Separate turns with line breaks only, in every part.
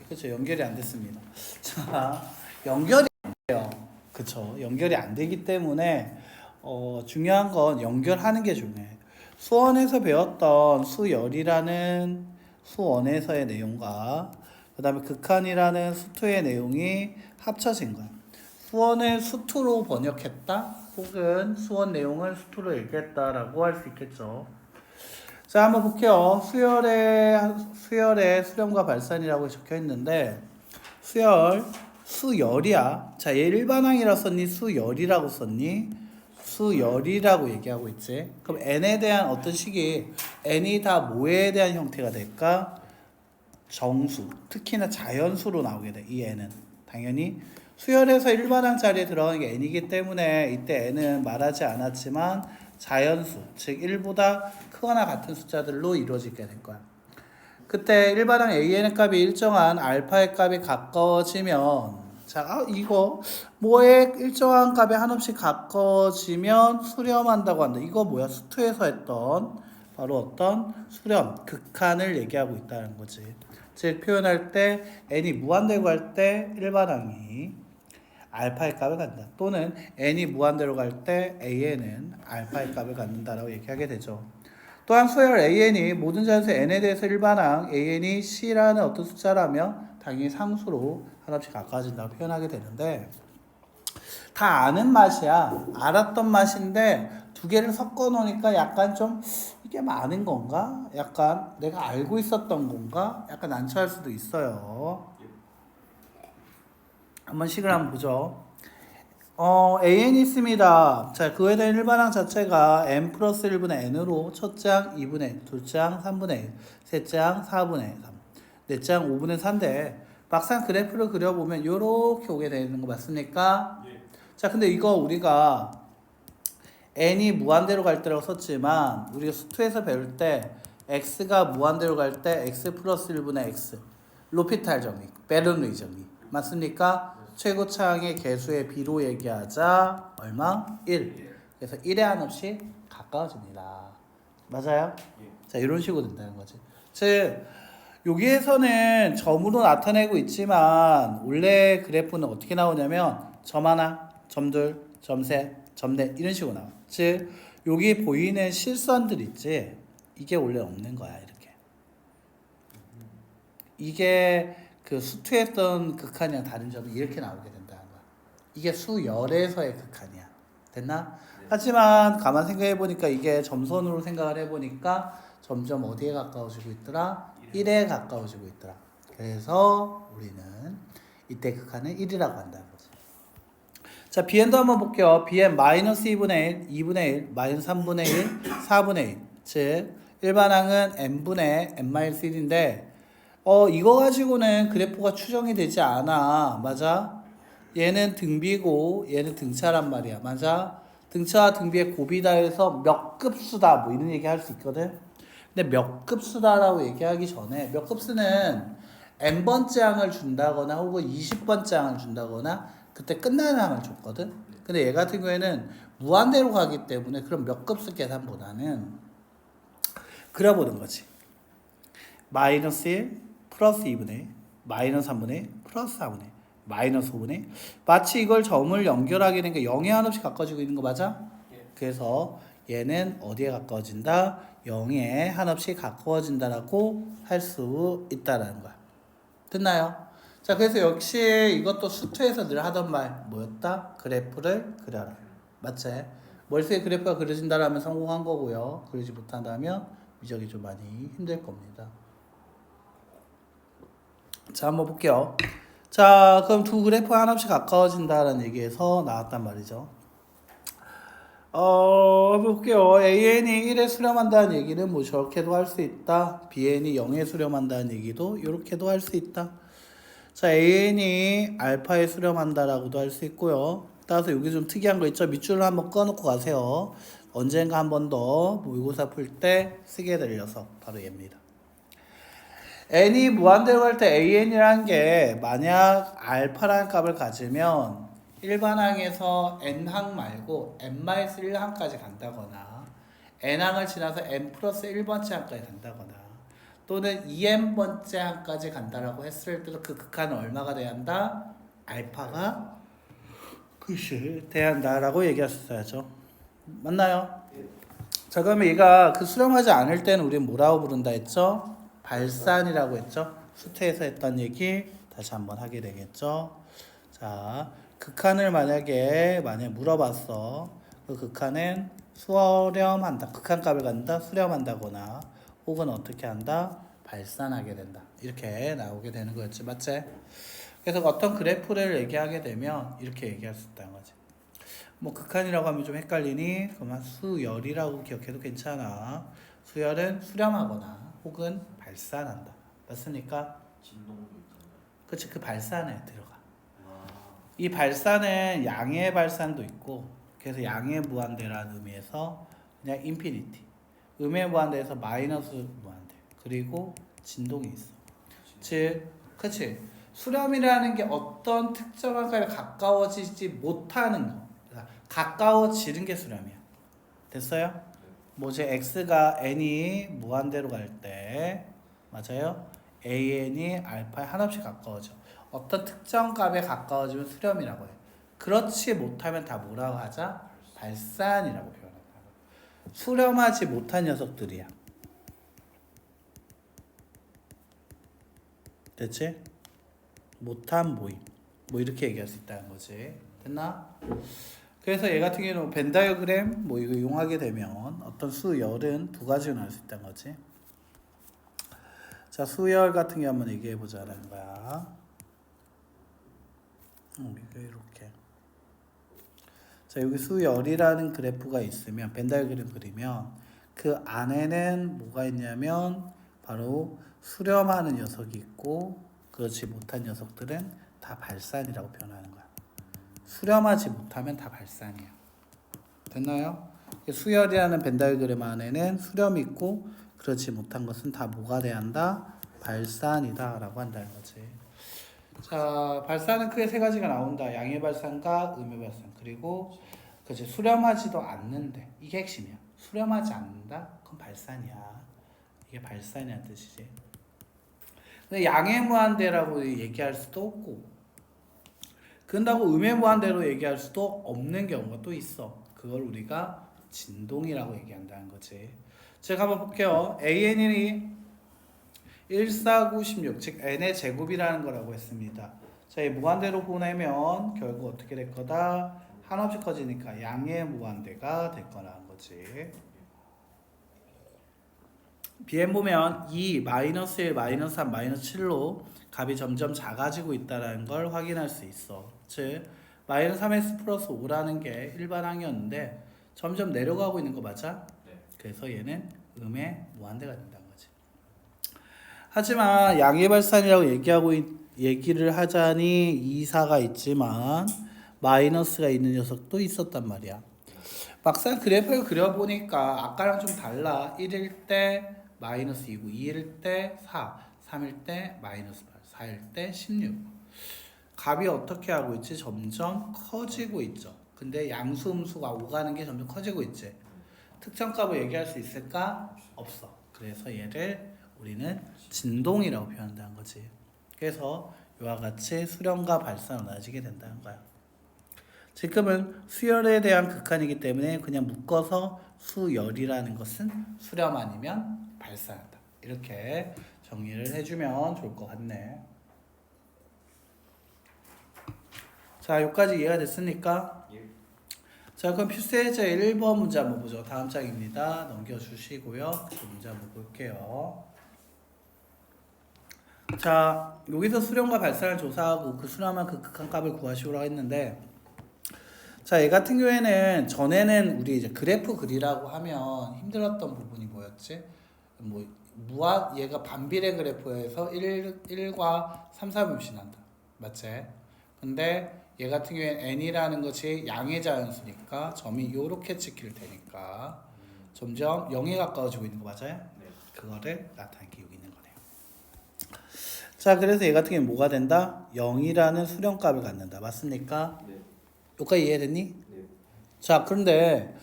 그렇죠. 연결이 안 됐습니다. 자, 연결이 안 돼요. 그렇죠. 연결이 안 되기 때문에 중요한 건 연결하는 게 중요해요. 수원에서 배웠던 수열이라는 수원에서의 내용과 그 다음에 극한이라는 수투의 내용이 합쳐진 거예요. 수원을 수투로 번역했다 혹은 수원 내용을 수투로 얘기했다라고 할 수 있겠죠. 자, 한번 볼게요. 수열에 수렴과 발산이라고 적혀 있는데 수열이야. 자, 얘 일반항이라 썼니? 수열이라고 썼니? 수열이라고 얘기하고 있지. 그럼 n에 대한 어떤 식이 n이 다 뭐에 대한 형태가 될까? 정수, 특히나 자연수로 나오게 돼. 이 n은 당연히 수열에서 일반항 자리에 들어가는 게 n이기 때문에 이때 n은 말하지 않았지만 자연수, 즉 1보다 크거나 같은 숫자들로 이루어지게 될 거야. 그때 일반항 AN의 값이 일정한 알파의 값이 가까워지면 자, 이거 뭐에 일정한 값이 한없이 가까워지면 수렴한다고 한다. 이거 뭐야? 수투에서 했던 바로 어떤 수렴, 극한을 얘기하고 있다는 거지. 즉 표현할 때 n이 무한대고 할 때 일반항이 알파의 값을 갖는다. 또는 n이 무한대로 갈 때 an은 알파의 값을 갖는다라고 얘기하게 되죠. 또한 수열 an이 모든 자연수 n에 대해서 일반항 an이 c라는 어떤 숫자라면 당연히 상수로 한없이 가까워진다고 표현하게 되는데 다 아는 맛이야. 알았던 맛인데 두 개를 섞어 놓으니까 약간 좀 이게 많은 건가? 약간 내가 알고 있었던 건가? 약간 난처할 수도 있어요. 한번 식을 한번 보죠. AN이 있습니다. 자, 그에 대한 일반항 자체가 n 플러스 1분의 n으로 첫 장 2분의 1, 둘째 장 3분의 1, 셋째 장 4분의 3, 넷째 장 5분의 4인데 막상 그래프를 그려보면 이렇게 오게 되는 거 맞습니까? 네. 자, 근데 이거 우리가 n이 무한대로 갈 때라고 썼지만 우리가 수투에서 배울 때 x가 무한대로 갈 때 x 플러스 1분의 x 로피탈 정의, 베르누이 정의 맞습니까? 최고차항의 개수의 비로 얘기하자 얼마? 1. 그래서 1에 한없이 가까워집니다. 맞아요? 자, 이런 식으로 된다는 거지. 즉 여기에서는 점으로 나타내고 있지만 원래 그래프는 어떻게 나오냐면 점 하나, 점 둘, 점 셋, 점 넷 이런 식으로 나와. 즉 여기 보이는 실선들 있지? 이게 원래 없는 거야. 이렇게. 이게 그 수투했던 극한이랑 다른 점이 이렇게 나오게 된다는 거야. 이게 수열에서의 극한이야. 됐나? 네. 하지만 가만 생각해 보니까 이게 점선으로 생각을 해 보니까 점점 어디에 가까워지고 있더라? 1에 가까워지고 있더라. 그래서 우리는 이때 극한을 1이라고 한다는 거지. 자, bn도 한번 볼게요. bn 마이너스 2분의 1, 2분의 1, 마이너스 3분의 1, 4분의 1. 즉 일반항은 n분의 n-1인데 이거 가지고는 그래프가 추정이 되지 않아. 맞아? 얘는 등비고 얘는 등차란 말이야. 맞아? 등차와 등비의 곱이다 해서 몇 급수다 뭐 이런 얘기 할 수 있거든. 근데 몇 급수다라고 얘기하기 전에 몇 급수는 n번째 항을 준다거나 혹은 20번째 항을 준다거나 그때 끝나는 항을 줬거든. 근데 얘 같은 경우에는 무한대로 가기 때문에 그럼 몇 급수 계산보다는 그려보는 거지. 마이너스 1 플러스 2분의 1 마이너스 3분의 1 플러스 4분의 1 마이너스 5분의 1 마치 이걸 점을 연결하게 된 게 0에 한없이 가까워지고 있는 거 맞아? 그래서 얘는 어디에 가까워진다? 0에 한없이 가까워진다라고 할 수 있다라는 거야. 됐나요? 자, 그래서 역시 이것도 수투에서 늘 하던 말 뭐였다? 그래프를 그려라. 맞지? 머릿속에 그래프가 그려진다라면 성공한 거고요. 그리지 못한다면 미적이 좀 많이 힘들 겁니다. 자, 한번 볼게요. 자, 그럼 두 그래프 한없이 가까워진다라는 얘기에서 나왔단 말이죠. 한번 볼게요. AN이 1에 수렴한다는 얘기는 뭐 저렇게도 할 수 있다. BN이 0에 수렴한다는 얘기도 이렇게도 할 수 있다. 자, AN이 알파에 수렴한다라고도 할 수 있고요. 따라서 여기 좀 특이한 거 있죠. 밑줄을 한번 꺼놓고 가세요. 언젠가 한 번 더 모의고사 풀 때 쓰게 될 녀석 바로 얘입니다. n이 무한대로 갈 때 an이라는 게 만약 알파라는 값을 가지면 일반항에서 n항 말고 n-1항까지 간다거나 n항을 지나서 n 플러스 1번째 항까지 간다거나 또는 2n번째 항까지 간다라고 했을 때도 그 극한은 얼마가 돼야 한다? 알파가 그치 돼야 한다라고 얘기했어야죠. 맞나요? 자, 그러면 얘가 그 수렴하지 않을 때는 우리는 뭐라고 부른다 했죠? 발산이라고 했죠. 수태에서 했던 얘기 다시 한번 하게 되겠죠. 자, 극한을 만약에 물어봤어. 그 극한은 수렴한다. 극한값을 갖는다. 수렴한다거나 혹은 어떻게 한다? 발산하게 된다. 이렇게 나오게 되는 거였지. 맞지? 그래서 어떤 그래프를 얘기하게 되면 이렇게 얘기할 수 있다는 거지. 뭐 극한이라고 하면 좀 헷갈리니 그만 수열이라고 기억해도 괜찮아. 수열은 수렴하거나 혹은 발산한다. 맞습니까?
진동도 있잖아요.
그치, 그 발산에 들어가.
아,
이 발산은 양의 발산도 있고, 그래서 양의 무한대라는 의미에서 그냥 인피니티, 음의 무한대에서 마이너스 무한대, 그리고 진동이 있어. 즉, 그치, 수렴이라는 게 어떤 특정한 값에 가까워지지 못하는 거, 가까워지는 게 수렴이야. 됐어요? 뭐지? x가 n이 무한대로 갈 때, 맞아요? an이 알파에 한없이 가까워져. 어떤 특정 값에 가까워지면 수렴이라고 해. 그렇지 못하면 다 뭐라고 하자? 발산이라고 표현한다. 수렴하지 못한 녀석들이야. 됐지? 못한 모임. 뭐 이렇게 얘기할 수 있다는 거지. 됐나? 그래서 얘 같은 경우는 벤 다이어그램 뭐 이거 이용하게 되면 어떤 수열은 두 가지로 나올 수 있다는 거지. 자, 수열 같은 경우 한번 얘기해 보자라는 거야. 이게 이렇게. 자, 여기 수열이라는 그래프가 있으면 벤 다이어그램 그리면 그 안에는 뭐가 있냐면 바로 수렴하는 녀석이 있고 그렇지 못한 녀석들은 다 발산이라고 표현하는 거야. 수렴하지 못하면 다 발산이야. 됐나요? 수열이라는 벤 다이어그램 안에는 수렴이 있고 그렇지 못한 것은 다 뭐가 돼야 한다? 발산이다 라고 한다는 거지. 자, 발산은 크게 세 가지가 나온다. 양의 발산과 음의 발산. 그리고 그치, 수렴하지도 않는데 이게 핵심이야. 수렴하지 않는다? 그건 발산이야. 이게 발산이라는 뜻이지. 근데 양의 무한대라고 얘기할 수도 없고 그런다고 음의 무한대로 얘기할 수도 없는 경우가 또 있어. 그걸 우리가 진동이라고 얘기한다는 거지. 제가 한번 볼게요. AN이 1, 4, 9, 16, 즉 n의 제곱이라는 거라고 했습니다. 자, 이 무한대로 보내면 결국 어떻게 될 거다? 한없이 커지니까 양의 무한대가 될 거라는 거지. BM 보면 2, 마이너스 1, 마이너스 3, 마이너스 7로 값이 점점 작아지고 있다는 걸 확인할 수 있어. 즉 마이너스 3x 플러스 5라는 게 일반 항이었는데 점점 내려가고 있는 거 맞아?
네.
그래서 얘는 음의 무한대가 된다는 거지. 하지만 양의 발산이라고 얘기를 하자니 2, 4가 있지만 마이너스가 있는 녀석도 있었단 말이야. 막상 그래프를 그려보니까 아까랑 좀 달라. 1일 때 마이너스 2고 2일 때 4, 3일 때 마이너스 8, 4일 때 16. 값이 어떻게 하고 있지? 점점 커지고 있죠. 근데 양수 음수가 오가는 게 점점 커지고 있지. 특정 값을 얘기할 수 있을까? 없어. 그래서 얘를 우리는 진동이라고 표현한다는 거지. 그래서 이와 같이 수렴과 발산으로 나눠지게 된다는 거야. 지금은 수열에 대한 극한이기 때문에 그냥 묶어서 수열이라는 것은 수렴 아니면 발산한다. 이렇게 정리를 해주면 좋을 것 같네. 자, 여기까지 이해가 됐습니까?
예.
자, 그럼 필수예제 1번 문제 한번 보죠. 다음 장입니다. 넘겨주시고요. 그 문제 한번 볼게요. 자, 여기서 수렴과 발산을 조사하고 그 수렴한 그 극한값을 구하시오라고 했는데, 자, 얘 같은 경우에는 전에는 우리 이제 그래프 그리라고 하면 힘들었던 부분이 뭐였지? 뭐 얘가 반비례 그래프에서 1과 3, 4을 임신한다. 맞지? 근데 얘 같은 경우에는 n이라는 것이 양의 자연수니까 점이 요렇게 찍힐 테니까 점점 0에 가까워지고 있는 거 맞아요?
네.
그거를 나타내기 여기 있는 거네요. 자, 그래서 얘 같은 경우는 뭐가 된다? 0이라는 수렴값을 갖는다. 맞습니까?
네.
여기까지 이해됐니?
네.
자, 그런데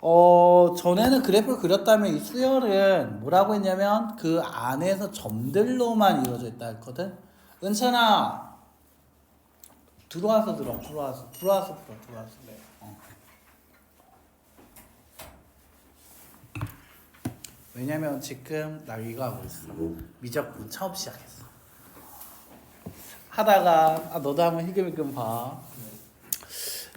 전에는 그래프를 그렸다면 이 수열은 뭐라고 했냐면 그 안에서 점들로만 이루어져 있다 했거든. 은찬아 들어와서 풀어. 네. 왜냐면 지금 나 이거 하고 있어. 미적분 처음 시작했어. 하다가 너도 한번 희금희금 봐.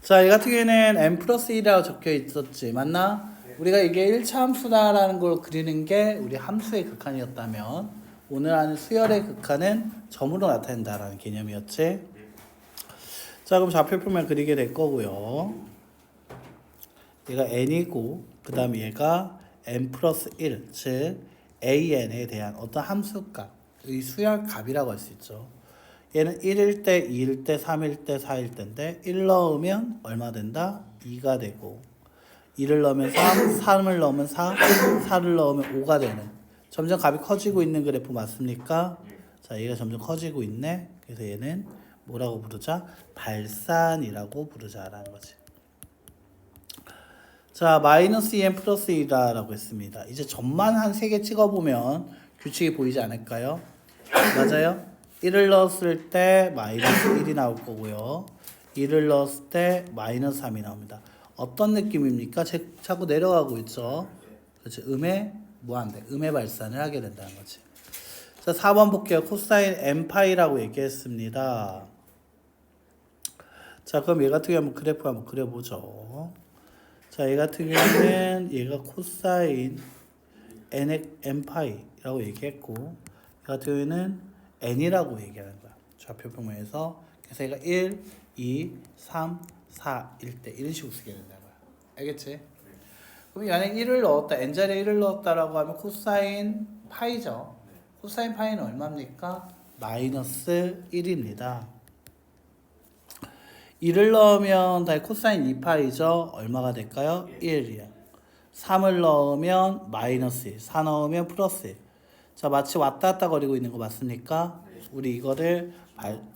자, 이 같은 경우에는 n 플러스 1이라고 적혀 있었지. 맞나? 우리가 이게 1차 함수다라는 걸 그리는 게 우리 함수의 극한이었다면 오늘 하는 수열의 극한은 점으로 나타낸다라는 개념이었지. 자, 그럼 좌표표면 그리게 될 거고요. 얘가 n이고 그 다음에 얘가 n 플러스 1, 즉 an에 대한 어떤 함수값, 이 수열값이라고 할 수 있죠. 얘는 1일 때, 2일 때, 3일 때, 4일 때인데 1 넣으면 얼마 된다? 2가 되고 2를 넣으면 3, 3을 넣으면 4, 4를 넣으면 5가 되는 점점 값이 커지고 있는 그래프 맞습니까? 자, 얘가 점점 커지고 있네. 그래서 얘는 뭐라고 부르자? 발산이라고 부르자라는 거지. 자, 마이너스 2n 플러스 2라고 했습니다. 이제 점만 한 3개 찍어보면 규칙이 보이지 않을까요? 맞아요? 1을 넣었을 때 마이너스 1이 나올 거고요. 2를 넣었을 때 마이너스 3이 나옵니다. 어떤 느낌입니까? 자꾸 내려가고 있죠. 그렇지. 음의 무한대, 음의 발산을 하게 된다는 거지. 자, 4번 볼게요. 코사인 n파이라고 얘기했습니다. 자, 그럼 얘 같은 경우 한번 그래프 한번 그려보죠. 자, 얘 같은 경우는 얘가 코사인 n파이라고 얘기했고, 얘 같은 경우에는 n이라고 얘기하는 거야. 좌표표면에서. 그래서 얘가 1, 2, 3, 4일 때 이런 식으로 쓰게 된다는 거야. 알겠지? 그럼 만약에 1을 넣었다, n자리에 1을 넣었다라고 하면 코사인 파이죠. 코사인 파이는 얼마입니까? 마이너스 1입니다. 2를 넣으면 다시 코사인 2파이죠. 얼마가 될까요? 1이야. 3을 넣으면 마이너스 1, 4 넣으면 플러스 1. 자, 마치 왔다 갔다 거리고 있는 거 맞습니까? 우리 이거를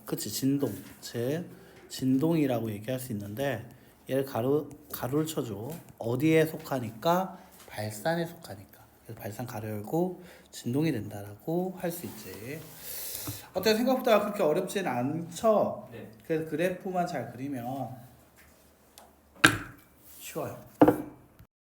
그치, 진동, 즉 진동이라고 얘기할 수 있는데 얘를 가로를 쳐줘. 어디에 속하니까? 발산에 속하니까. 그래서 발산 가로 열고 진동이 된다라고 할 수 있지. 어때? 생각보다 그렇게 어렵지는 않죠?
네.
그래서 그래프만 잘 그리면 쉬워요.